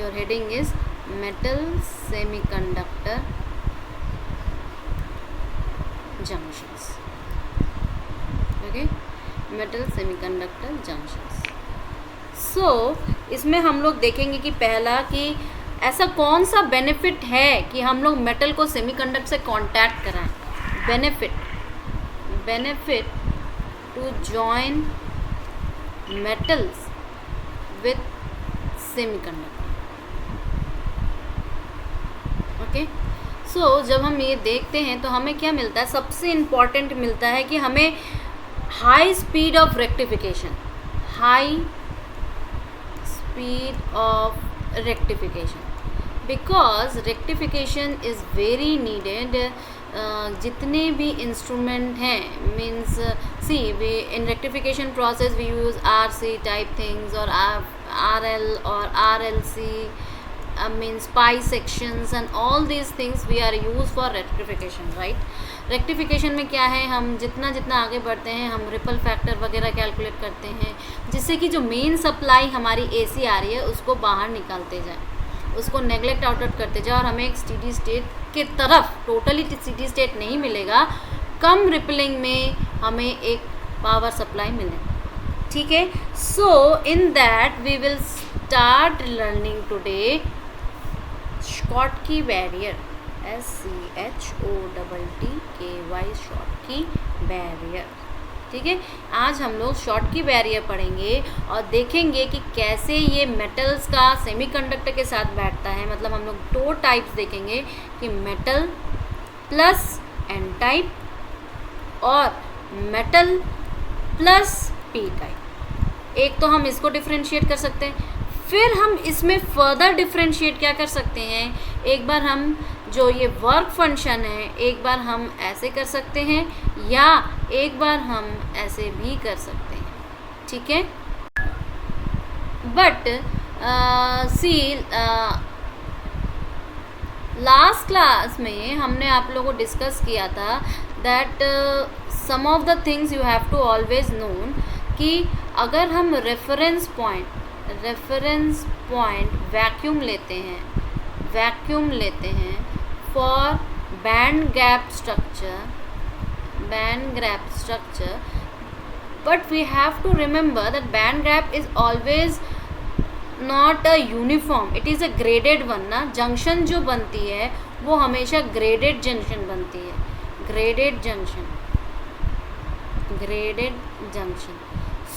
your heading is metal semiconductor junctions. Okay, metal semiconductor junctions. So इसमें हम लोग देखेंगे कि पहला कि ऐसा कौन सा बेनिफिट है कि हम लोग मेटल को सेमीकंडक्टर से कांटेक्ट कराएं. Benefit to join metals with semiconductor. Okay, so जब हम ये देखते हैं तो हमें क्या मिलता है, सबसे इम्पॉर्टेंट मिलता है कि हमें high speed of rectification. Because rectification is very needed. जितने भी इंस्ट्रूमेंट हैं, means see we in rectification process we use RC type things और RL और RLC, means pi sections and all these things we are used for rectification, right? Rectification में क्या है, हम जितना आगे बढ़ते हैं हम रिपल फैक्टर वगैरह कैलकुलेट करते हैं, जिससे कि जो मेन सप्लाई हमारी AC आ रही है उसको बाहर निकालते जाए, उसको नेगलेक्ट आउट करते जाए और हमें एक स्टेडी स्टेट के तरफ, टोटली स्टेडी स्टेट नहीं मिलेगा, कम रिपलिंग में हमें एक पावर सप्लाई मिले. ठीक है, so in that we will start learning today Schottky barrier, SCHOTTKY Schottky barrier. ठीक है, आज हम लोग Schottky barrier पढ़ेंगे और देखेंगे कि कैसे ये मेटल्स का सेमीकंडक्टर के साथ बैठता है. मतलब हम लोग दो टाइप्स देखेंगे कि मेटल प्लस एन टाइप और मेटल प्लस पी टाइप. एक तो हम इसको डिफ्रेंशिएट कर सकते हैं, फिर हम इसमें फर्दर डिफ्रेंशिएट क्या कर सकते हैं, एक बार हम जो ये वर्क फंक्शन है एक बार हम ऐसे कर सकते हैं या एक बार हम ऐसे भी कर सकते हैं. ठीक है, बट सी लास्ट क्लास में हमने आप लोगों को डिस्कस किया था that some of the things you have to always known कि अगर हम रेफरेंस पॉइंट वैक्यूम लेते हैं for band gap structure, but we have to remember that band gap is always not a uniform, it is a graded one ना. Junction जो बनती है वो हमेशा ग्रेडेड जंक्शन बनती है, graded junction.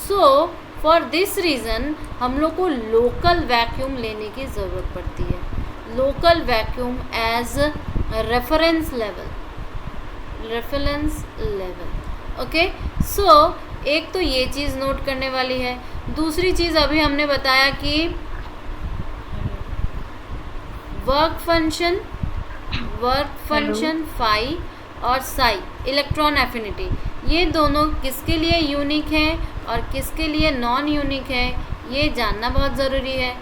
So for this reason हम लोग को लोकल वैक्यूम लेने की ज़रूरत पड़ती है. Local vacuum as reference level. Okay, so एक तो ये चीज़ नोट करने वाली है. दूसरी चीज़ अभी हमने बताया कि वर्क फंक्शन फाई और साई, इलेक्ट्रॉन एफिनिटी, ये दोनों किसके लिए यूनिक हैं और किसके लिए नॉन यूनिक है ये जानना बहुत ज़रूरी है.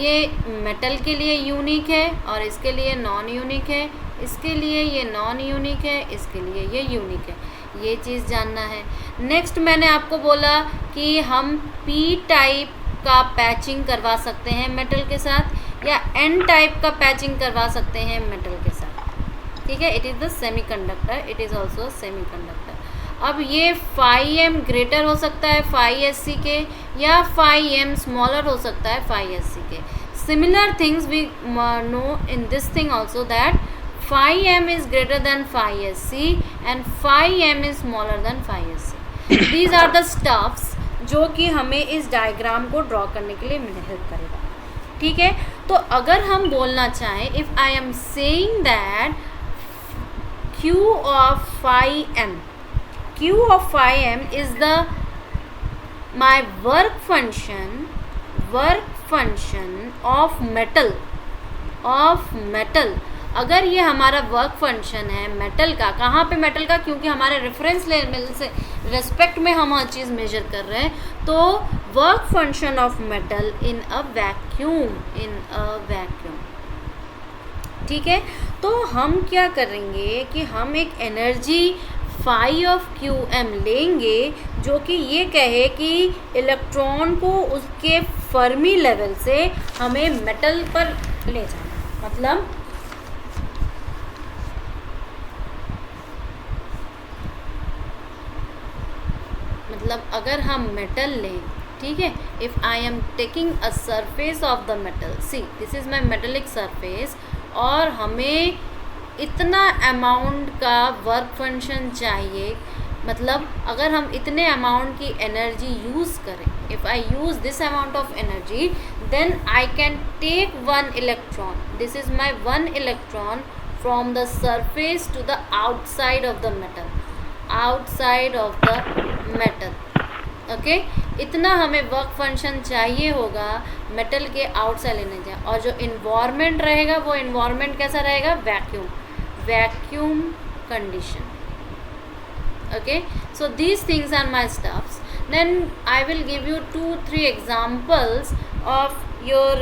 ये मेटल के लिए यूनिक है और इसके लिए नॉन यूनिक है, इसके लिए ये नॉन यूनिक है, इसके लिए ये यूनिक है, ये चीज़ जानना है. नेक्स्ट मैंने आपको बोला कि हम P टाइप का पैचिंग करवा सकते हैं मेटल के साथ या N टाइप का पैचिंग करवा सकते हैं मेटल के साथ. ठीक है, it is the semiconductor, it is also semiconductor. अब ये फाई एम ग्रेटर हो सकता है फाई एस सी के या फाई एम स्मॉलर हो सकता है फाई एस सी के. Similar things we know in this thing also that phi M is greater than phi S C and phi M is smaller than phi S C. These are the stuffs जो कि हमें इस diagram को draw करने के लिए help करेगा. ठीक है, तो अगर हम बोलना चाहें, if I am saying that Q of phi m is the my work function of metal. अगर ये हमारा वर्क फंक्शन है मेटल का, कहाँ पे मेटल का, क्योंकि हमारे रेफरेंस लेवल से रेस्पेक्ट में हम हर चीज़ मेजर कर रहे हैं, तो work function of metal in a vacuum. ठीक है, तो हम क्या करेंगे कि हम एक एनर्जी फाई ऑफ QM लेंगे जो कि ये कहे कि इलेक्ट्रॉन को उसके फर्मी लेवल से हमें मेटल पर ले जाना। मतलब अगर हम मेटल लें, ठीक है, if I am taking a surface of the metal, see this is my metallic surface, और हमें इतना अमाउंट का वर्क फंक्शन चाहिए, मतलब अगर हम इतने अमाउंट की एनर्जी यूज़ करें, if I use this amount of energy, then I can take one electron, this is my one electron from the surface to the outside of the metal, outside of the metal. Okay, इतना हमें work function चाहिए होगा metal के outside लेने जाए, और जो environment रहेगा वो इन्वायरमेंट कैसा रहेगा, vacuum condition. Okay, so these things are my stuffs. Then I will give you 2-3 examples of your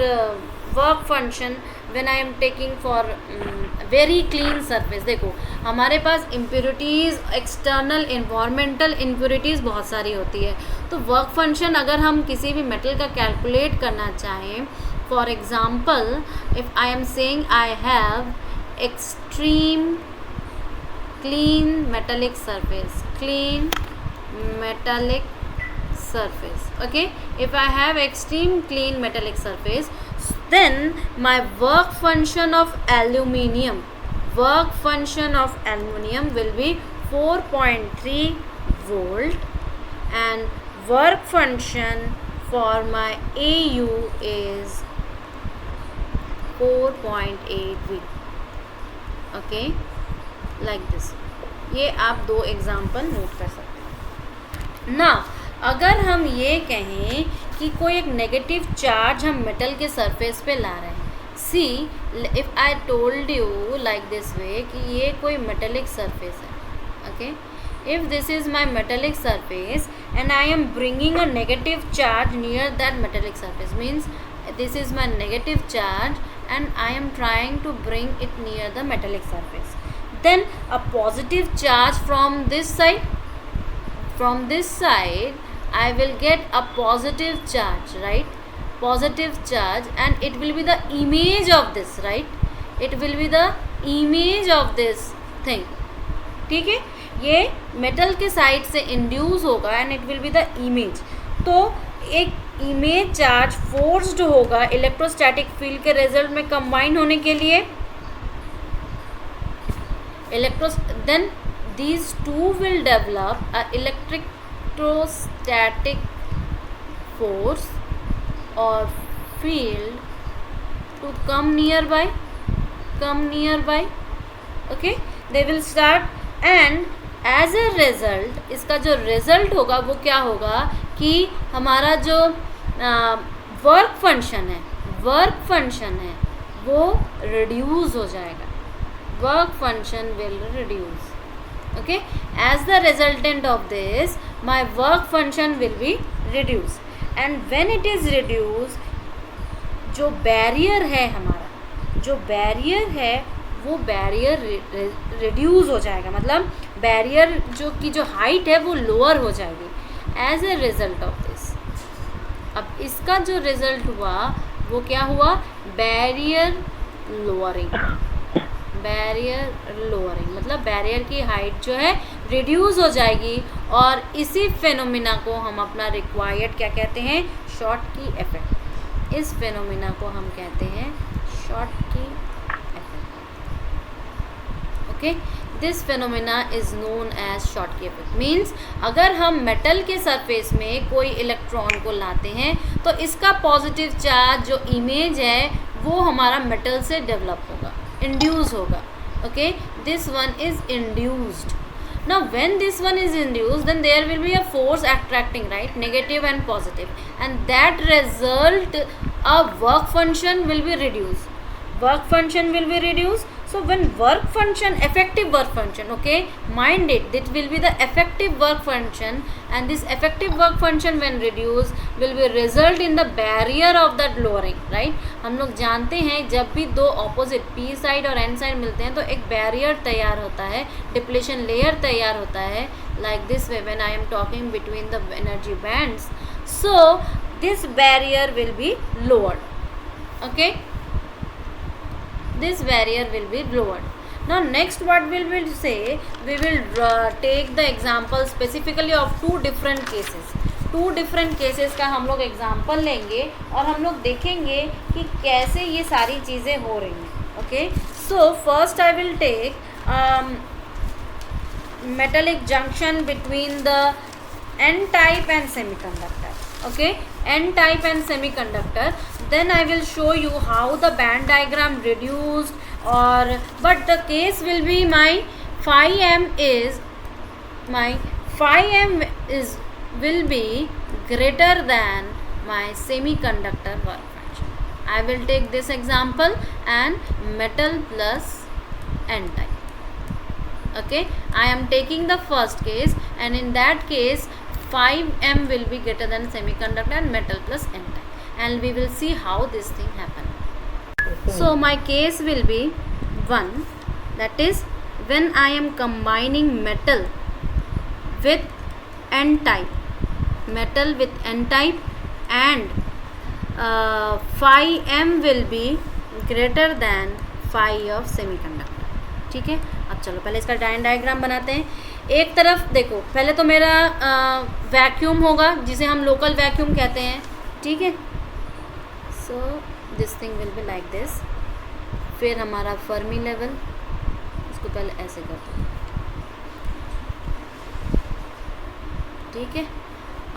work function when I am taking for very clean surface. देखो हमारे पास impurities, external environmental impurities बहुत सारी होती है, तो work function अगर हम किसी भी metal का calculate करना चाहें, for example if I am saying I have extreme clean metallic surface, okay, if I have extreme clean metallic surface, then my work function of aluminium will be 4.3 volt, and work function for my AU is 4.8 V, okay, like this। ये आप 2 example note कर सकते हैं ना। अगर हम ये कहें कि कोई एक नेगेटिव चार्ज हम मेटल के सरफेस पे ला रहे हैं, सी if I told you like this वे कि ये कोई मेटेलिक सरफेस है, okay, if this is my metallic surface and I am bringing a negative charge near that metallic surface, means this is my negative charge and I am trying to bring it near the metallic surface, then a positive charge from this side I will get a positive charge, right, positive charge, and it will be the image of this, right, it will be the image of this thing, ठीक है, ये metal के side से induce होगा and it will be the image. तो एक image charge forced होगा electrostatic field के रिजल्ट में कंबाइन होने के लिए, then these two will develop a electrostatic force or field to come nearby, okay, they will start, and as a result इसका जो रिजल्ट होगा वो क्या होगा कि हमारा जो वर्क फंक्शन है वो रिड्यूस हो जाएगा, work function will reduce, okay, as the resultant of this my work function will be reduced, and when it is reduced, जो बैरियर है हमारा, जो बैरियर है वो बैरियर रिड्यूस हो जाएगा, मतलब बैरियर जो हाइट है वो लोअर हो जाएगी as a result of this. अब इसका जो रिजल्ट हुआ वो क्या हुआ, बैरियर लोअरिंग, मतलब बैरियर की हाइट जो है रिड्यूस हो जाएगी, और इसी फेनोमिना को हम अपना रिक्वायर्ड क्या कहते हैं, शॉटकी इफेक्ट। इस फेनोमिना को हम कहते हैं Schottky effect, okay. This phenomena is known as Schottky effect. Means अगर हम मेटल के सरफेस में कोई इलेक्ट्रॉन को लाते हैं तो इसका पॉजिटिव चार्ज जो इमेज है वो हमारा मेटल से डेवलप होगा, induce होगा, okay, this one is induced। Now when this one is induced, then there will be a force attracting, right, negative and positive, and that result a work function will be reduced, so when work function, effective work function, okay, mind it, that will be the effective work function, and this effective work function when reduced will be result in the barrier of that lowering, right। हम लोग जानते हैं जब भी दो opposite p side और n side मिलते हैं तो एक बैरियर तैयार होता है, डिप्लेशन लेयर तैयार होता है, like this way when I am talking between the energy bands, so this barrier will be lowered. Okay, this barrier will be lowered. Now next what we will say, we will take the example specifically of two different cases. Two different cases का हम लोग example लेंगे और हम लोग देखेंगे कि कैसे ये सारी चीज़ें हो रही हैं. Okay, so first I will take metallic junction between the N type and semiconductor. Okay, N type and semiconductor. then I will show you how the band diagram reduced, or but the case will be my phi m will be greater than my semiconductor work function. I will take this example and metal plus n type. Okay, I am taking the first case, and in that case 5m will be greater than semiconductor and metal plus n type, and we will see how this thing happen. So my case will be 1, that is when I am combining metal with n type, metal with n type, and phi m will be greater than phi of semiconductor. ठीक है, अब चलो पहले इसका diagram बनाते हैं. एक तरफ देखो, पहले तो मेरा वैक्यूम होगा जिसे हम लोकल वैक्यूम कहते हैं. ठीक है, so this thing will be like this. फिर हमारा फर्मी लेवल, इसको पहले ऐसे करते हैं. ठीक है,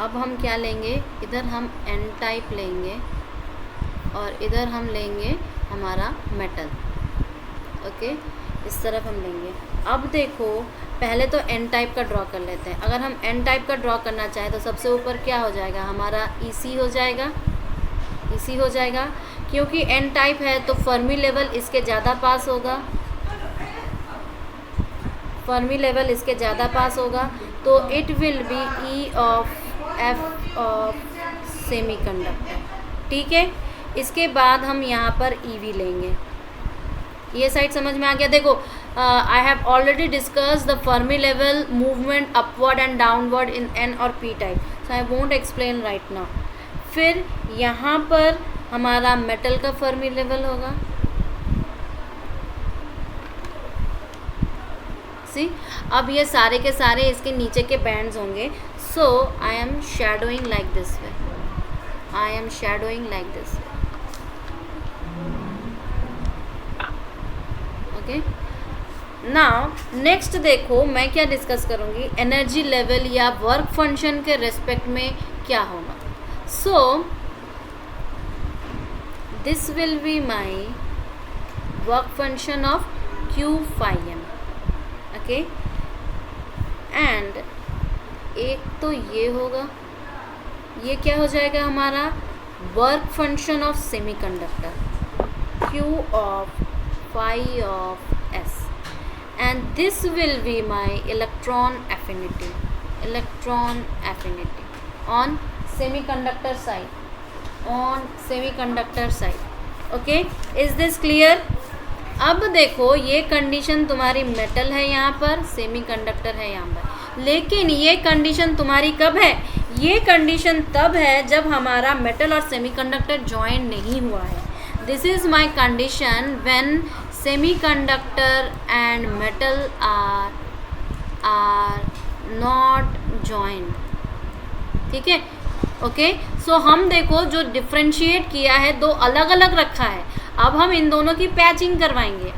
अब हम क्या लेंगे, इधर हम एन टाइप लेंगे और इधर हम लेंगे हमारा मेटल. ओके, इस तरफ हम लेंगे. अब देखो पहले तो एन टाइप का ड्रॉ कर लेते हैं. अगर हम एन टाइप का ड्रॉ करना चाहें तो सबसे ऊपर क्या हो जाएगा, हमारा EC हो जाएगा. EC हो जाएगा क्योंकि एन टाइप है तो फर्मी लेवल इसके ज़्यादा पास होगा. फर्मी लेवल इसके ज़्यादा पास होगा तो it will B E of F of semiconductor. ठीक है, इसके बाद हम यहाँ पर EV लेंगे. ये साइड समझ में आ गया. देखो I have already discuss the Fermi level movement upward and downward in N और P type, so I won't explain right now. फिर यहाँ पर हमारा मेटल का फर्मी लेवल होगा. सी, अब ये सारे के सारे इसके नीचे के बैंड्स होंगे. So I am shadowing like this way, I am shadowing like this. Okay, now next देखो मैं क्या डिस्कस करूँगी, एनर्जी लेवल या वर्क फंक्शन के रेस्पेक्ट में क्या होगा. So this will be my work function of Q phi m. Okay, and एक तो ये होगा, ये क्या हो जाएगा हमारा work function of semiconductor, Q of phi of S, and this will be my electron affinity on semiconductor side. Okay, is this clear? अब देखो ये कंडीशन तुम्हारी मेटल है यहाँ पर, सेमीकंडक्टर है यहाँ पर, लेकिन ये कंडीशन तुम्हारी कब है, ये कंडीशन तब है जब हमारा मेटल और सेमीकंडक्टर जॉइन नहीं हुआ है. This is my condition when semiconductor and metal are not joined. ठीक है, ओके. सो हम देखो जो डिफ्रेंशिएट किया है, दो अलग अलग रखा है. अब हम इन दोनों की पैचिंग करवाएंगे.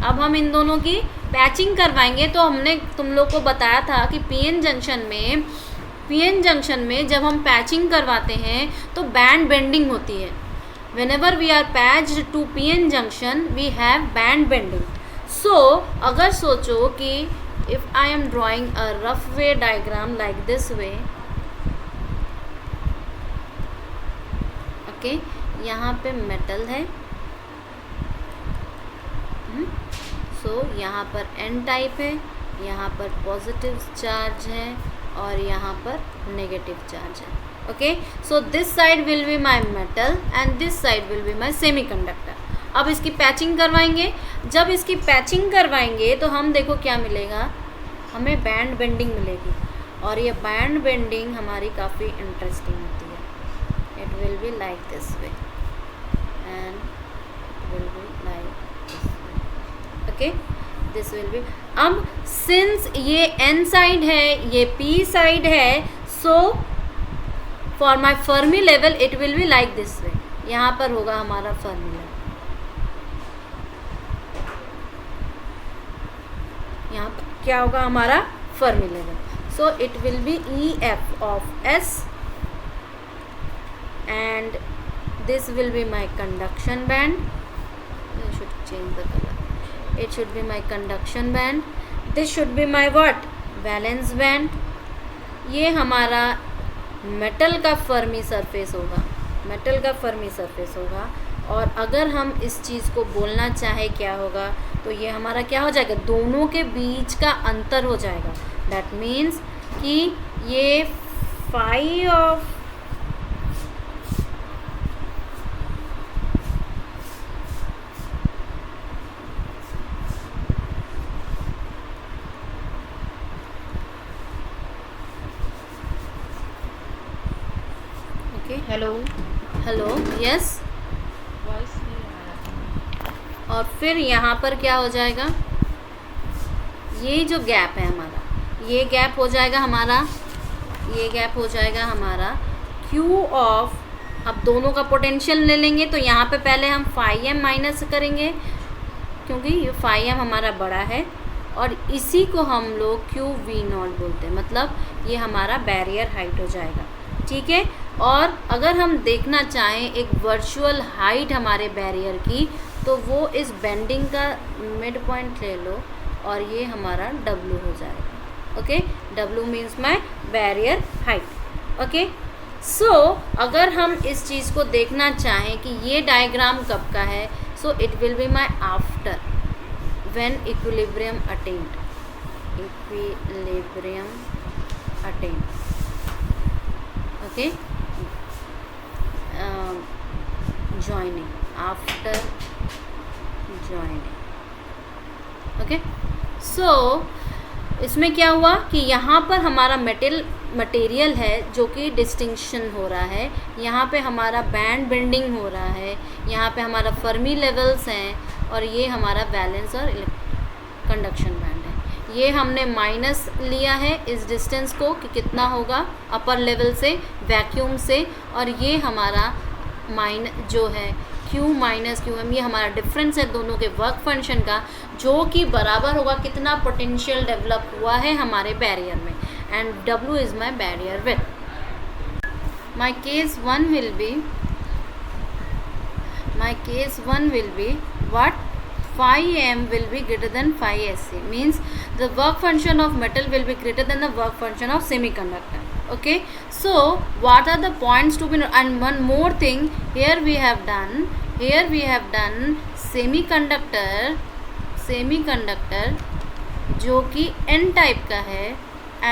तो हमने तुम लोग को बताया था कि पीएन जंक्शन में जब हम पैचिंग करवाते हैं तो बैंड बेंडिंग होती है. whenever we are patched to PN junction we have band bending. So अगर सोचो कि if I am drawing a rough way diagram like this way, okay, यहाँ पे मेटल है. सो यहाँ पर N टाइप है, यहाँ पर पॉजिटिव चार्ज है और यहाँ पर नेगेटिव चार्ज है. Okay, so this side will be my metal and this side will be my semiconductor. अब इसकी पैचिंग करवाएंगे. जब इसकी पैचिंग करवाएंगे तो हम देखो क्या मिलेगा, हमें बैंड बेंडिंग मिलेगी. और ये बैंड बेंडिंग हमारी काफ़ी इंटरेस्टिंग होती है. It will be like this way and it will be like this way. Okay, this will be. अब since ये n side है, ये p side है, so for my Fermi level it will be like this way. यहाँ पर होगा हमारा Fermi level, यहाँ पर क्या होगा हमारा Fermi level. So it will be EF of S and this will be my conduction band. I should change the color. It should be my conduction band. This should be my what? Valence band. ये हमारा metal का Fermi surface होगा, metal का Fermi surface होगा. और अगर हम इस चीज़ को बोलना चाहे क्या होगा, तो ये हमारा क्या हो जाएगा, दोनों के बीच का अंतर हो जाएगा. दैट मीन्स कि ये phi of hello hello yes. Voice नहीं आ रहा. और फिर यहाँ पर क्या हो जाएगा, ये जो गैप है हमारा, ये गैप हो जाएगा हमारा, ये गैप हो जाएगा हमारा Q ऑफ. अब दोनों का पोटेंशियल ले लेंगे तो यहाँ पे पहले हम फाई एम माइनस करेंगे क्योंकि ये फाई एम हमारा बड़ा है, और इसी को हम लोग QV0 बोलते हैं. मतलब ये हमारा बैरियर हाइट हो जाएगा. ठीक है. और अगर हम देखना चाहें एक वर्चुअल हाइट हमारे बैरियर की, तो वो इस बेंडिंग का मिड पॉइंट ले लो और ये हमारा W हो जाएगा. Okay, W means my barrier height. Okay, so अगर हम इस चीज़ को देखना चाहें कि ये डायग्राम कब का है, so it will be my after when equilibrium attained. Equilibrium attained. Okay, joining, after joining. Okay, so इसमें क्या हुआ कि यहाँ पर हमारा मटेरियल है जो कि डिस्टिंक्शन हो रहा है, यहाँ पे हमारा बैंड बेंडिंग हो रहा है, यहाँ पे हमारा फर्मी लेवल्स हैं, और ये हमारा वैलेंस और कंडक्शन बैंड है. ये हमने माइनस लिया है इस डिस्टेंस को कि कितना होगा अपर लेवल से, वैक्यूम से, और ये हमारा जो है Q माइनस QM, ये हमारा डिफरेंस है दोनों के वर्क फंक्शन का, जो कि बराबर होगा कितना पोटेंशियल डेवलप हुआ है हमारे बैरियर में. And W is my barrier width. My case one will B what? Phi m will be greater than phi SC, means the work function of metal will be greater than the work function of semiconductor. Okay, so what are the points to be, and one more thing, here we have done semiconductor जो कि n type का है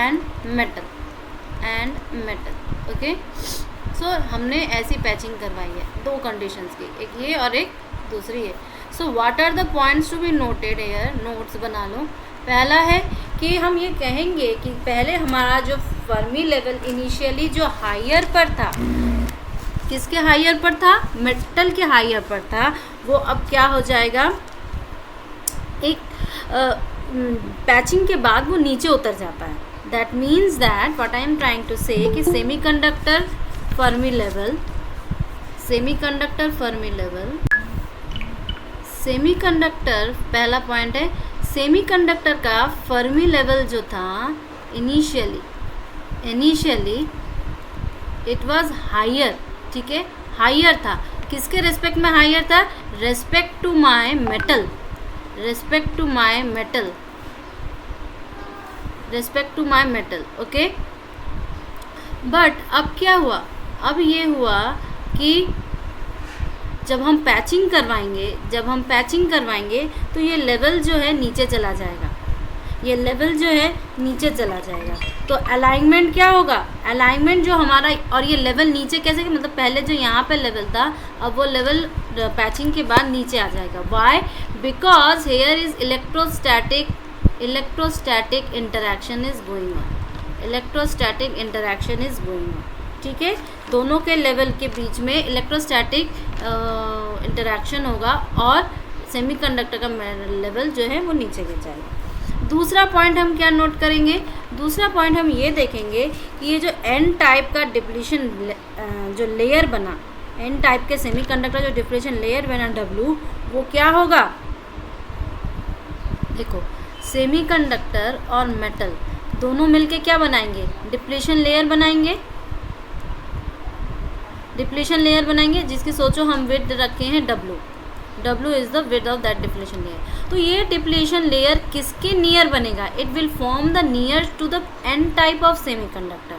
and metal. Okay, सो हमने ऐसी patching करवाई है दो conditions की, एक ये और एक दूसरी है. So what are the points to be noted here, notes बना लो. पहला है कि हम ये कहेंगे कि पहले हमारा जो फर्मी लेवल इनिशियली जो हायर पर था, किसके हायर पर था, मेटल के हायर पर था, वो अब क्या हो जाएगा, एक पैचिंग के बाद वो नीचे उतर जाता है. That means that what I am trying to say कि सेमीकंडक्टर फर्मी लेवल, सेमीकंडक्टर पहला पॉइंट है, सेमीकंडक्टर का फर्मी लेवल जो था इनिशियली इट वाज हायर. ठीक है, हायर था. किसके रेस्पेक्ट में हायर था, respect to my metal. Okay, but अब क्या हुआ, अब ये हुआ कि जब हम पैचिंग करवाएंगे तो ये लेवल जो है नीचे चला जाएगा. तो अलाइनमेंट क्या होगा, अलाइनमेंट जो हमारा, और ये लेवल नीचे कैसे, मतलब पहले जो यहाँ पे लेवल था अब वो लेवल पैचिंग के बाद नीचे आ जाएगा. Why, because here is electrostatic interaction is going on. ठीक है, दोनों के लेवल के बीच में इलेक्ट्रोस्टैटिक इंटरेक्शन होगा और सेमीकंडक्टर का लेवल जो है वो नीचे गिर जाएगा। दूसरा पॉइंट हम क्या नोट करेंगे, दूसरा पॉइंट हम ये देखेंगे कि ये जो एन टाइप का डिप्लीशन जो लेयर बना, एन टाइप के सेमीकंडक्टर जो डिप्लीशन लेयर बना W, वो क्या होगा, देखो सेमीकंडक्टर और मेटल दोनों मिलके क्या बनाएंगे, डिप्लीशन लेयर बनाएंगे, डिप्लीशन लेयर बनाएंगे जिसकी सोचो हम विड्थ रखे हैं W is the width of that depletion layer. तो ये डिप्लीशन लेयर किसके नियर बनेगा, it will form the near to the N type of semiconductor,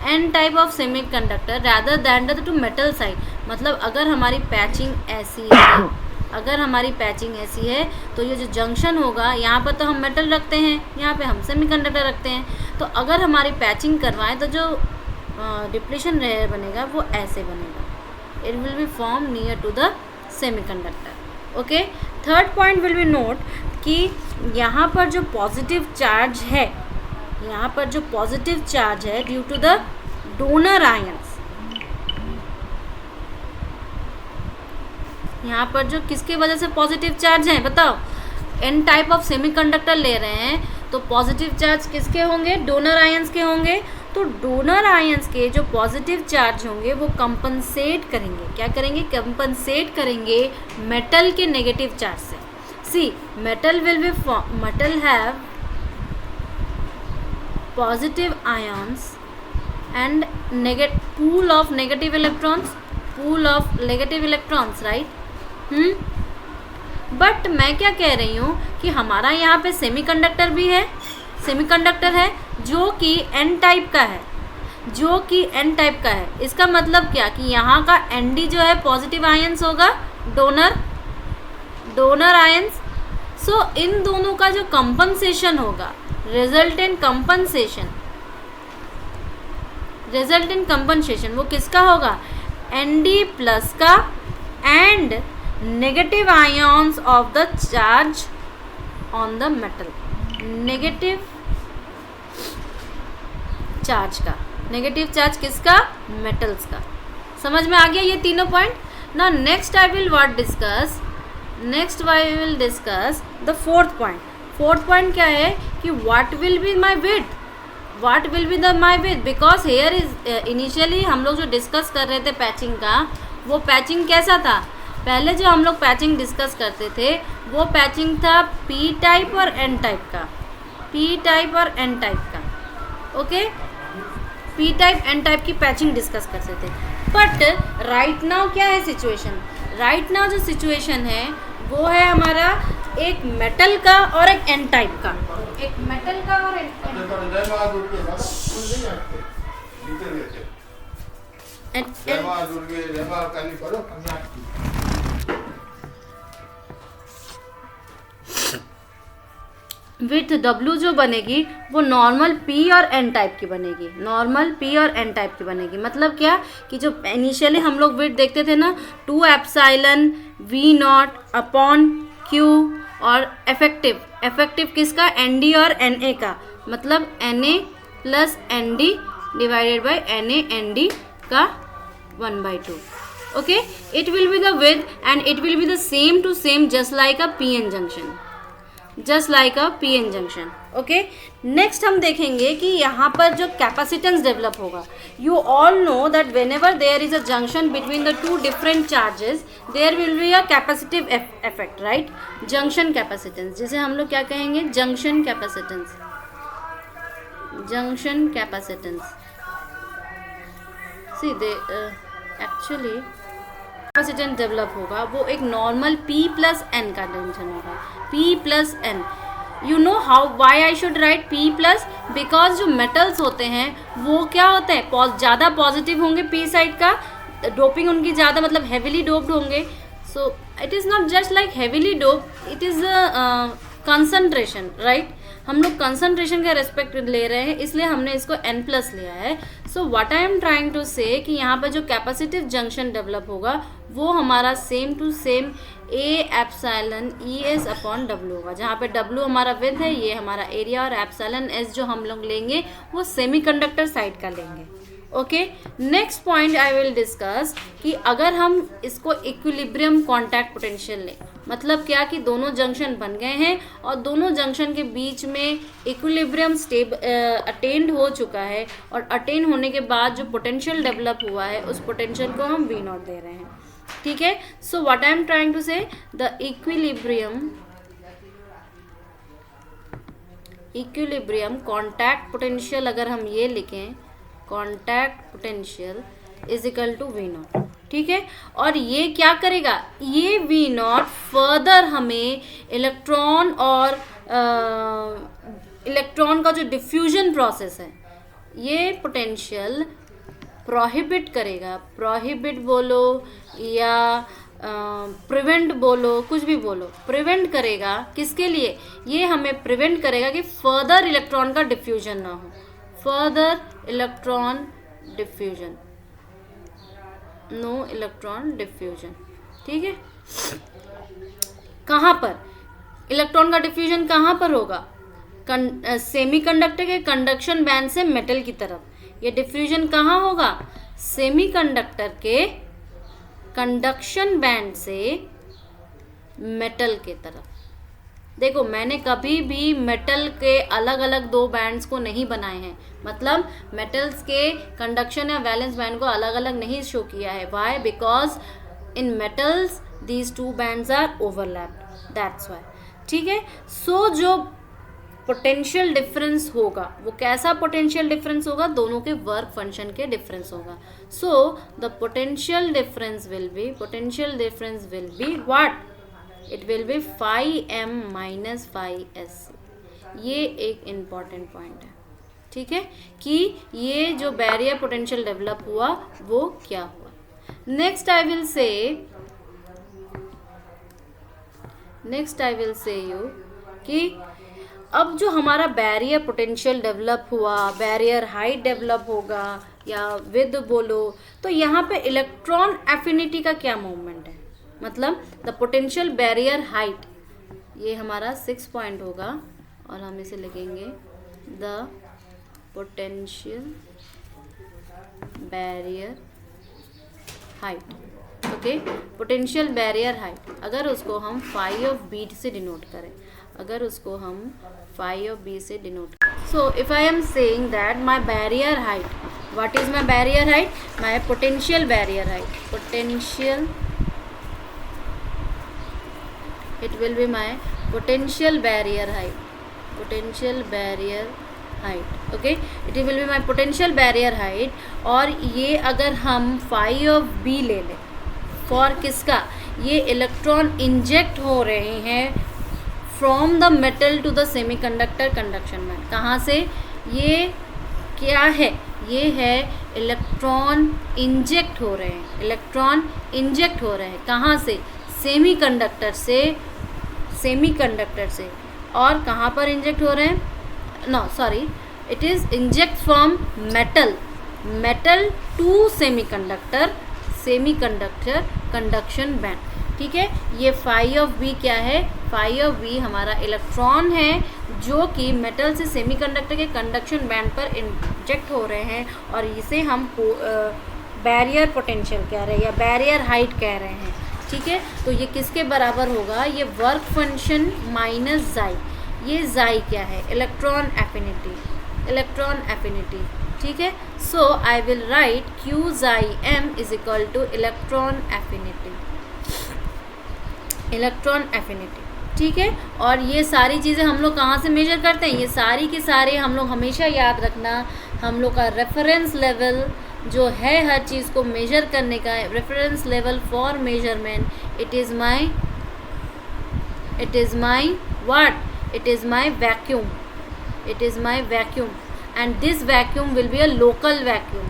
N type of semiconductor rather than the to metal side. मतलब अगर हमारी patching ऐसी है, अगर हमारी पैचिंग ऐसी है तो ये जो जंक्शन होगा, यहाँ पर तो हम मेटल रखते हैं, यहाँ पे हम सेमीकंडक्टर रखते हैं, तो अगर हमारी पैचिंग करवाएं तो जो डिप्लीशन लेयर बनेगा वो ऐसे बनेगा, it will be form near to the semiconductor. Okay, third point will be note कि यहाँ पर जो पॉजिटिव चार्ज है, यहाँ पर जो पॉजिटिव चार्ज है due to the donor ions, यहाँ पर जो किसके वजह से पॉजिटिव चार्ज है बताओ, एन टाइप ऑफ सेमीकंडक्टर ले रहे हैं तो पॉजिटिव चार्ज किसके होंगे, डोनर आयंस के होंगे। तो डोनर आयंस के जो पॉजिटिव चार्ज होंगे वो कंपनसेट करेंगे, क्या करेंगे, कंपनसेट करेंगे मेटल के नेगेटिव चार्ज से। See metal will be metal have positive ions and pool of negative electrons, pool of negative electrons, right. But मैं क्या कह रही हूँ कि हमारा यहाँ पे सेमीकंडक्टर भी है, सेमीकंडक्टर है जो कि एन टाइप का है, जो कि एन टाइप का है। इसका मतलब क्या कि यहाँ का Nd जो है पॉजिटिव आयंस होगा, डोनर आयंस। सो इन दोनों का जो कंपनसेशन होगा, रिजल्टेंट कंपनसेशन वो किसका होगा, Nd प्लस का and negative ions of the charge on the metal, negative charge का, नेगेटिव चार्ज किसका, मेटल्स का। समझ में आ गया ये तीनों point. Now next I will discuss the fourth point. Fourth point क्या है कि what will be my width, what will be the my width, because here is initially हम लोग जो डिस्कस कर रहे थे पैचिंग का, वो पैचिंग कैसा था, पहले जो हम लोग पैचिंग डिस्कस करते थे वो पैचिंग था पी टाइप और एन टाइप का, पी टाइप और एन टाइप का। Okay, P type N type की पैचिंग डिस्कस करते थे। बट राइट नाउ क्या है सिचुएशन, राइट नाउ जो सिचुएशन है वो है हमारा एक मेटल का और एक एन टाइप का, एक मेटल का और एक विथ W जो बनेगी वो नॉर्मल P और N टाइप की बनेगी, नॉर्मल P और N टाइप की बनेगी। मतलब क्या कि जो इनिशियली हम लोग विथ देखते थे ना 2 एप्सिलॉन V0 अपॉन Q, और इफेक्टिव किसका, Nd और Na का, मतलब Na plus Nd divided by Na Nd का 1/2। Okay, it will be the with and it will be the same to same just like a PN junction, just like a PN junction. Okay, next हम देखेंगे कि यहाँ पर जो capacitance develop होगा, you all know that whenever there is a junction between the 2 different charges there will be a capacitive effect, right. Junction capacitance, जिसे हम लोग क्या कहेंगे, junction capacitance, junction capacitance. See they actually capacitance develop होगा वो एक normal P plus N का junction होगा, P plus N। You know how why I should write P plus, because जो मेटल्स होते हैं वो क्या होते हैं, ज़्यादा पॉजिटिव होंगे P साइड का, डोपिंग उनकी ज़्यादा, मतलब हेविली डोप्ड होंगे। So it is not just like heavily doped, it is concentration, right. हम लोग कंसंट्रेशन का रेस्पेक्ट ले रहे हैं, इसलिए हमने इसको N प्लस लिया है। So what I am trying to say कि यहाँ पर जो कैपेसिटिव जंक्शन डेवलप होगा वो हमारा same to same A epsilon ES upon W होगा, जहाँ पे W हमारा विड्थ है, ये हमारा एरिया, और एप्सिलॉन S जो हम लोग लेंगे वो सेमीकंडक्टर साइड का लेंगे, okay, next point I will discuss कि अगर हम इसको इक्विलिब्रियम कॉन्टैक्ट पोटेंशियल लें, मतलब क्या कि दोनों जंक्शन बन गए हैं और दोनों जंक्शन के बीच में इक्विलिब्रियम अटेंड हो चुका है, और अटेंड होने के बाद जो पोटेंशियल डेवलप हुआ है उस पोटेंशियल को हम V नॉट दे रहे हैं, ठीक है। So what I am trying to say, the equilibrium contact potential, अगर हम ये लिखें contact potential is equal to V nought, ठीक है। और ये क्या करेगा, ये V नॉट फर्दर हमें इलेक्ट्रॉन और इलेक्ट्रॉन का जो डिफ्यूजन प्रोसेस है ये पोटेंशियल प्रोहिबिट करेगा, प्रोहिबिट बोलो या प्रिवेंट बोलो, कुछ भी बोलो, प्रिवेंट करेगा। किसके लिए, ये हमें प्रिवेंट करेगा कि फर्दर इलेक्ट्रॉन का डिफ्यूजन ना हो, further electron diffusion, no electron diffusion, ठीक है। कहाँ पर इलेक्ट्रॉन का डिफ्यूजन कहाँ पर होगा, सेमीकंडक्टर के कंडक्शन बैंड से मेटल की तरफ। ये डिफ्यूजन कहाँ होगा, सेमीकंडक्टर के कंडक्शन बैंड से मेटल के तरफ। देखो मैंने कभी भी मेटल के अलग अलग दो बैंड्स को नहीं बनाए हैं, मतलब मेटल्स के कंडक्शन या वैलेंस बैंड को अलग अलग नहीं शो किया है। Why, because in metals these two bands are overlapped, that's why, ठीक है। सो जो पोटेंशियल डिफरेंस होगा वो कैसा पोटेंशियल डिफरेंस होगा, दोनों के वर्क फंक्शन के डिफरेंस होगा। So the potential difference will be what, it will B phi m minus phi s। ये एक इम्पॉर्टेंट पॉइंट है, ठीक है, कि ये जो बैरियर पोटेंशियल डेवलप हुआ वो क्या हुआ। Next I will say you कि अब जो हमारा बैरियर पोटेंशियल डेवलप हुआ, बैरियर हाइट डेवलप होगा या विद बोलो, तो यहाँ पे इलेक्ट्रॉन एफिनिटी का क्या मूवमेंट है, मतलब द पोटेंशियल बैरियर हाइट, ये हमारा 6 पॉइंट होगा और हम इसे लिखेंगे the potential barrier height, okay. Potential barrier height अगर उसको हम phi of b से डिनोट करें, अगर उसको हम phi of b से डिनोट करें, so if I am saying that my barrier height, what is my barrier height, my potential barrier height, potential, it will be my potential barrier height, potential barrier height, okay, it will be my potential barrier height। और ये अगर हम phi of b ले लें, for किसका, ये electron inject हो रहे हैं from the metal to the semiconductor conduction band. कहाँ से, ये क्या है, ये है इलेक्ट्रॉन इंजेक्ट हो रहे हैं, इलेक्ट्रॉन इंजेक्ट हो रहे हैं कहाँ से, सेमीकंडक्टर से, और कहाँ पर इंजेक्ट हो रहे हैं, no sorry, it is inject from metal to semiconductor conduction band, ठीक है। ये phi of b क्या है, phi of b हमारा इलेक्ट्रॉन है जो कि मेटल से सेमीकंडक्टर के कंडक्शन बैंड पर इंजेक्ट हो रहे हैं, और इसे हम बैरियर पोटेंशियल कह रहे हैं या बैरियर हाइट कह रहे हैं, ठीक है। तो ये किसके बराबर होगा, ये वर्क फंक्शन माइनस जाई, ये जाई क्या है, इलेक्ट्रॉन एफिनिटी, ठीक है। सो आई विल राइट q जाई m is equal two electron affinity, ठीक है। और ये सारी चीज़ें हम लोग कहाँ से मेजर करते हैं, ये सारी के सारे हम लोग हमेशा याद रखना, हम लोग का रेफरेंस लेवल जो है हर चीज़ को मेजर करने का, reference level for measurement, it is my vacuum, and this vacuum will be a local vacuum,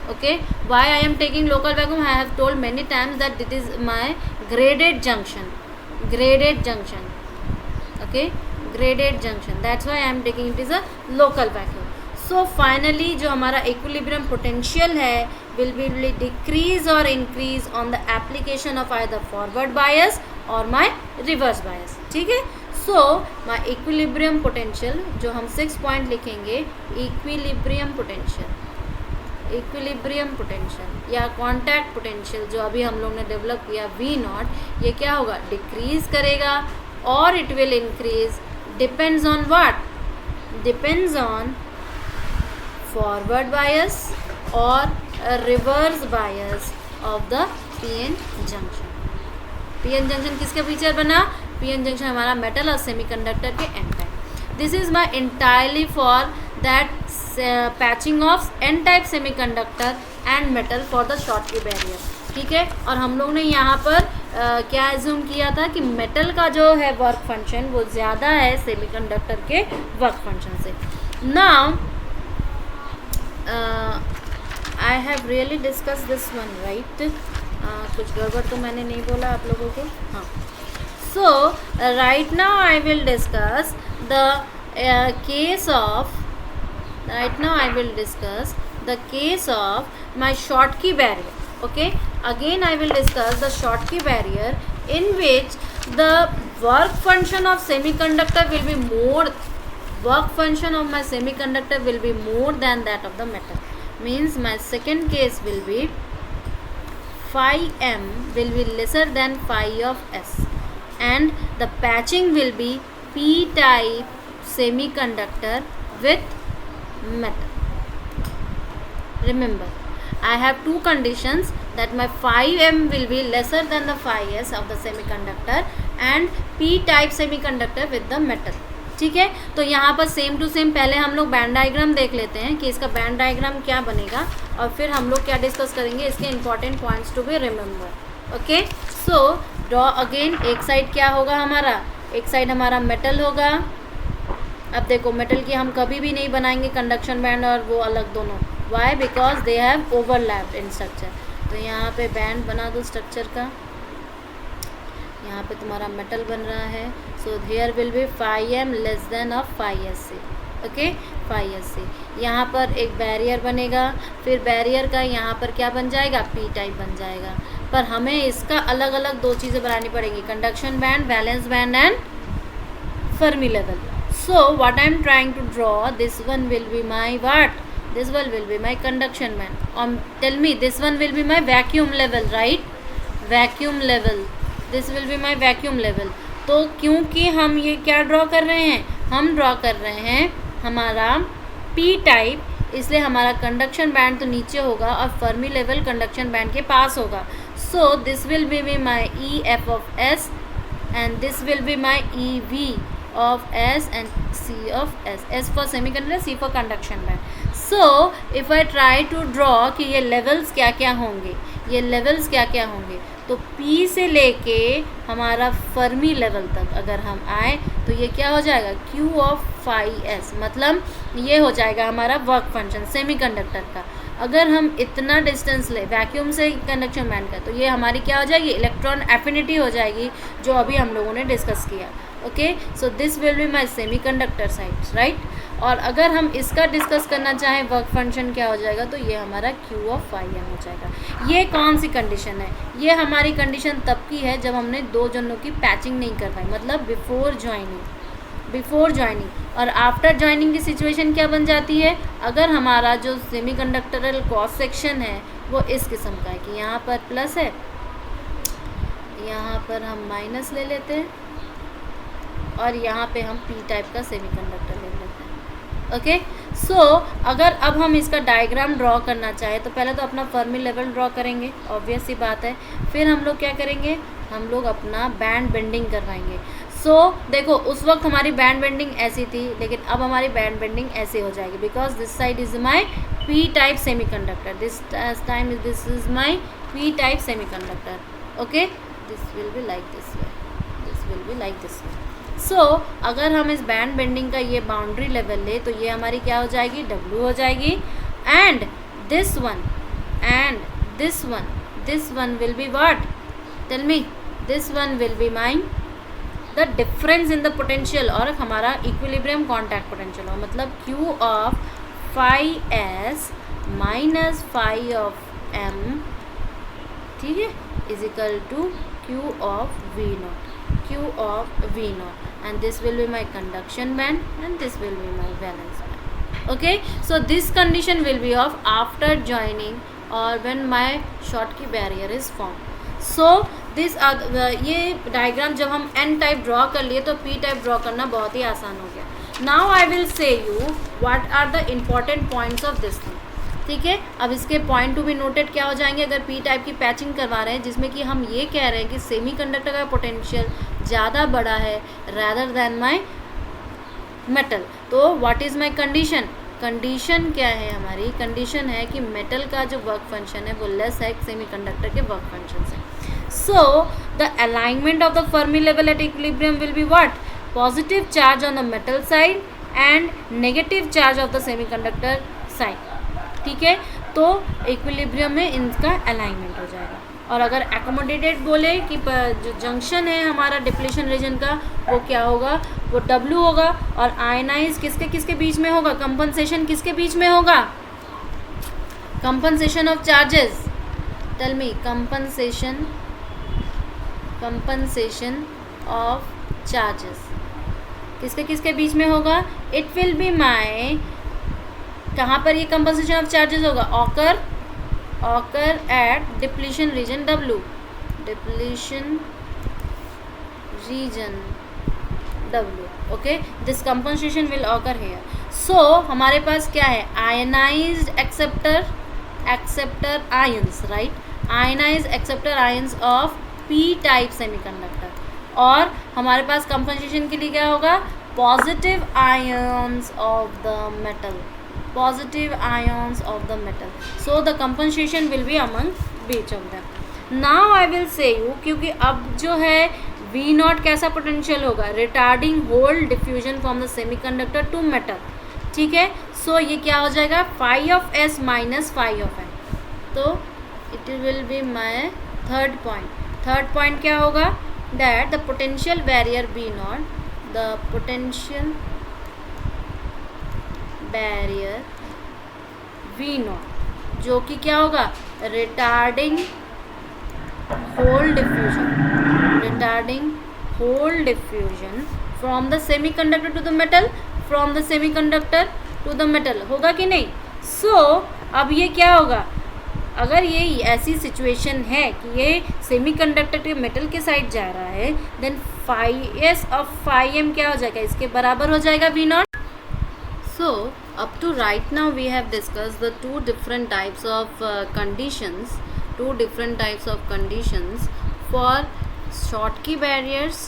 okay। Why I am taking local vacuum, I have told many times that it is my graded junction, okay, graded junction, that's why I am taking it is a local vacuum। So finally जो हमारा equilibrium potential है will be decrease or increase on the application of either forward bias or my reverse bias, ठीक है। सो माई equilibrium potential, जो हम 6 point लिखेंगे, equilibrium potential या contact potential जो अभी हम लोग ने डेवलप किया V0, ये क्या होगा, डिक्रीज करेगा और it will increase, depends on what, depends on forward bias और reverse bias of the PN junction. PN junction किसके फीचर बना, पीएन जंक्शन हमारा मेटल और सेमीकंडक्टर के N type. This is my entirely for that patching of N type semiconductor and metal for the Schottky barrier, ठीक है। और हम लोग ने यहाँ पर क्या एज्यूम किया था कि मेटल का जो है वर्क फंक्शन वो ज़्यादा है सेमीकंडक्टर के वर्क फंक्शन से। Now I have really discuss this one, right. कुछ गड़बड़ तो मैंने नहीं बोला आप लोगों को, हाँ। So right now I will discuss the case of, right now I will discuss the case of my Schottky barrier. Okay, again I will discuss the Schottky barrier in which the work function of semiconductor will be more, work function of my semiconductor will be more than that of the metal. Means my second case will be phi m will be lesser than phi of s, and the patching will be p type semiconductor with metal. Remember, I have two conditions, that my phi m will be lesser than the phi s of the semiconductor and p type semiconductor with the metal, ठीक है। तो यहाँ पर same to same पहले हम लोग band diagram देख लेते हैं कि इसका बैंड डायग्राम क्या बनेगा, और फिर हम लोग क्या डिस्कस करेंगे, इसके important points to be remember. Okay, so draw again. एक साइड क्या होगा हमारा, एक साइड हमारा मेटल होगा। अब देखो मेटल की हम कभी भी नहीं बनाएंगे कंडक्शन बैंड और वो अलग दोनों, why, because they have overlapped in structure. तो यहाँ पे बैंड बना दो स्ट्रक्चर का, यहाँ पे तुम्हारा मेटल बन रहा है। So here will be phi m less than of phi s से, ओके, phi s से। यहाँ पर एक बैरियर बनेगा, फिर बैरियर का यहाँ पर क्या बन जाएगा, p टाइप बन जाएगा। पर हमें इसका अलग अलग दो चीज़ें बनानी पड़ेंगी, conduction band, valence band and Fermi level. So what I am trying to draw, this one will be my what? This one will be my conduction band. Tell me, this one will be my vacuum level, right? Vacuum level. This will be my vacuum level. तो क्योंकि हम ये क्या draw कर रहे हैं, हम draw कर रहे हैं हमारा P टाइप, इसलिए हमारा कंडक्शन बैंड तो नीचे होगा और फर्मी लेवल कंडक्शन बैंड के पास होगा। So this will be my EF of S and this will be my EV of S and C of S. S for semiconductor, C for conduction band. So if I try to draw कि ये levels क्या क्या होंगे, ये levels क्या क्या होंगे, तो P से लेके हमारा फर्मी लेवल तक अगर हम आए तो ये क्या हो जाएगा, Q of phi S, मतलब ये हो जाएगा हमारा वर्क फंक्शन सेमीकंडक्टर का। अगर हम इतना डिस्टेंस ले वैक्यूम से कंडक्शन बैंड का, तो ये हमारी क्या हो जाएगी, इलेक्ट्रॉन एफिनिटी हो जाएगी, जो अभी हम लोगों ने डिस्कस किया। Okay, so this will be my semiconductor sides, right. और अगर हम इसका डिस्कस करना चाहें वर्क फंक्शन क्या हो जाएगा, तो ये हमारा Q of phi m हो जाएगा। ये कौन सी कंडीशन है, ये हमारी कंडीशन तब की है जब हमने दो जनों की पैचिंग नहीं कर पाई, मतलब बिफोर ज्वाइनिंग। और आफ्टर ज्वाइनिंग की सिचुएशन क्या बन जाती है, अगर हमारा जो सेमीकंडक्टरल क्रॉस सेक्शन है वो इस किस्म का है कि यहाँ पर प्लस है, यहाँ पर हम माइनस ले लेते हैं और यहाँ पे हम P टाइप का सेमीकंडक्टर ले लेते हैं। ओके, सो अगर अब हम इसका डायग्राम ड्रॉ करना चाहें तो पहले तो अपना फर्मी लेवल ड्रॉ करेंगे, ऑब्वियस सी बात है। फिर हम लोग क्या करेंगे, हम लोग अपना बैंड बेंडिंग करवाएंगे। सो देखो उस वक्त हमारी बैंड बेंडिंग ऐसी थी, लेकिन अब हमारी बैंड बेंडिंग ऐसे हो जाएगी, because this side is my P type semiconductor, this time this is my P type semiconductor. Okay, this will be like this way, this will be like this way. So अगर हम इस band bending का ये boundary level ले तो ये हमारी क्या हो जाएगी, W हो जाएगी। And this one will be what, tell me, this one will be my the difference in the potential, और हमारा इक्विलिब्रियम कॉन्टैक्ट पोटेंशियल हो, मतलब Q of phi s minus phi of m, ठीक है, is equal to Q of V0। Q of V naught, and this will be my conduction band and this will be my valence band. Okay, so this condition will be of after joining or when my Schottky barrier is formed. So this ये diagram जब हम N type draw कर लिए तो P type draw करना बहुत ही आसान हो गया. Now I will say you what are the important points of this thing. ठीक है, अब इसके पॉइंट टू बी नोटेड क्या हो जाएंगे अगर पी टाइप की पैचिंग करवा रहे हैं, जिसमें कि हम ये कह रहे हैं कि सेमीकंडक्टर का पोटेंशियल ज़्यादा बड़ा है रैदर देन माई मेटल. तो what is my condition. Condition क्या है हमारी. कंडीशन है कि मेटल का जो वर्क फंक्शन है वो लेस है सेमीकंडक्टर के वर्क फंक्शन से. So the alignment of the Fermi level at equilibrium will be what? Positive charge on the metal side and negative charge of the semiconductor side. ठीक है, तो equilibrium में इनका अलाइनमेंट हो जाएगा. और अगर एकोमोडेटेड बोले कि जो जंक्शन है हमारा डिप्लीशन रीजन का वो क्या होगा, वो W होगा. और आयनाइज किसके किसके बीच में होगा, कंपनसेशन किसके बीच में होगा, compensation of charges. Tell me, compensation of charges किसके किसके बीच में होगा. इट विल बी माई, कहाँ पर ये कंपनसेशन ऑफ चार्जेस होगा, occur at depletion region W, depletion region W. Okay, this compensation will occur here. So हमारे पास क्या है, ionized acceptor ions, right, ionized acceptor ions of P type semiconductor. और हमारे पास कंपनसेशन के लिए क्या होगा, positive ions of the metal, positive ions of the metal. So the compensation will be among बीच of them. Now I will say you, क्योंकि अब जो है वी नॉट कैसा पोटेंशियल होगा, retarding hole diffusion from the semiconductor to metal. ठीक है, so ये क्या हो जाएगा, phi of S minus phi of N. तो it will be my third point. Third point क्या होगा, that the potential barrier B naught, the potential barrier V naught, जो कि क्या होगा, retarding hole diffusion from the semiconductor to the metal, from the semiconductor to the metal, होगा कि नहीं. सो अब ये क्या होगा, अगर ये ऐसी सिचुएशन है कि ये सेमीकंडक्टर के मेटल के साइड जा रहा है, then phi S of phi M क्या हो जाएगा, इसके बराबर हो जाएगा we not. So up to right now we have discuss the two different types of conditions for Schottky barriers.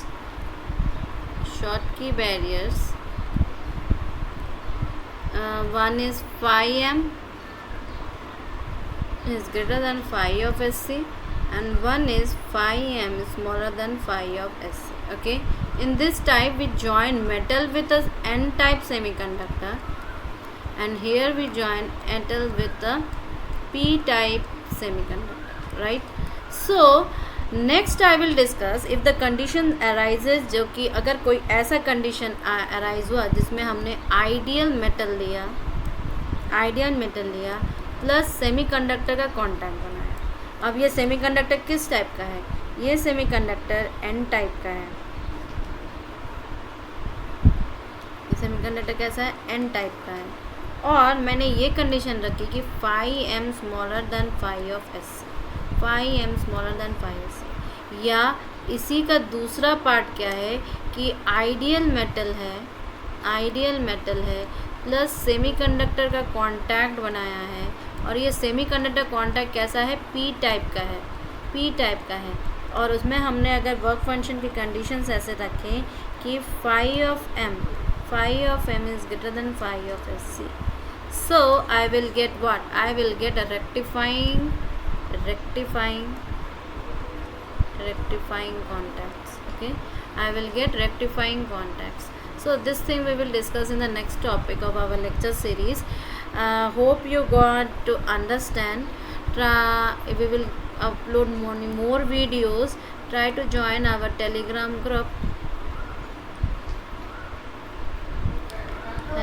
One is phi m is greater than phi of SC, and one is phi m is smaller than phi of SC. Okay, in this type we join metal with a n type semiconductor, and here we join metal with a p type semiconductor, right? So next I will discuss if the condition arises, जो कि अगर कोई ऐसा condition arise हुआ जिसमें हमने ideal metal लिया plus semiconductor का कॉन्टैक्ट बनाया. अब ये सेमीकंडक्टर किस टाइप का है, ये सेमीकंडक्टर एन टाइप का है. ये सेमीकंडक्टर कैसा है, एन टाइप का है. और मैंने ये कंडीशन रखी कि phi M smaller than phi of S, phi M smaller than phi S. या इसी का दूसरा पार्ट क्या है कि आइडियल मेटल है प्लस सेमीकंडक्टर का कांटेक्ट बनाया है, और ये सेमीकंडक्टर कांटेक्ट कैसा है, पी टाइप का है. और उसमें हमने अगर वर्क फंक्शन की कंडीशंस ऐसे रखें कि phi of M is greater than phi of S C. So I will get what, I will get a rectifying contacts. Okay, I will get rectifying contacts. So this thing we will discuss in the next topic of our lecture series. Hope you got to understand. We will upload more videos. Try to join our Telegram group,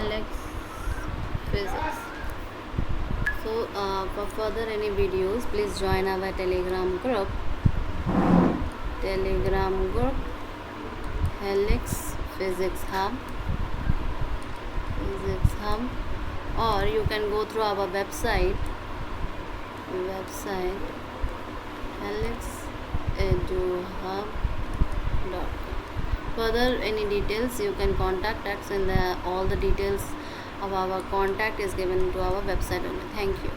Alex Physics. So for further any videos, please join our Telegram group. Helix Physics Hub, or you can go through our website helixeduhub.com. Further any details you can contact us, and all the details of our contact is given to our website only. Thank you.